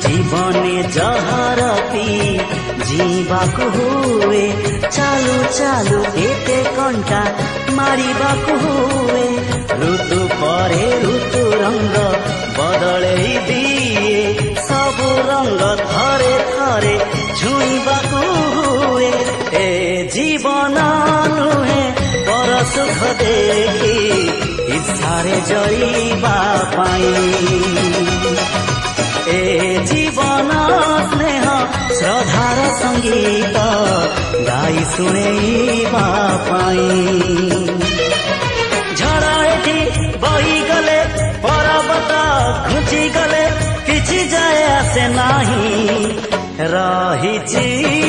जीवने जहरती जीवाकु हुए चालू चालू एते कंटा मारिबाकु हुए ऋतु परे ऋतु रंग बदले दिए सबु रंग थरे थरे छुईबाकु हुए ए जीवन नुहे पर सुख देखी इच्छारे जईबा पाई ए जीवन स्नेह श्रद्धार संगीत गाई शुणेबा पाई झड़ एठी बही गले पर्वत घुची गले किछि जाए आसे नाही रहिछि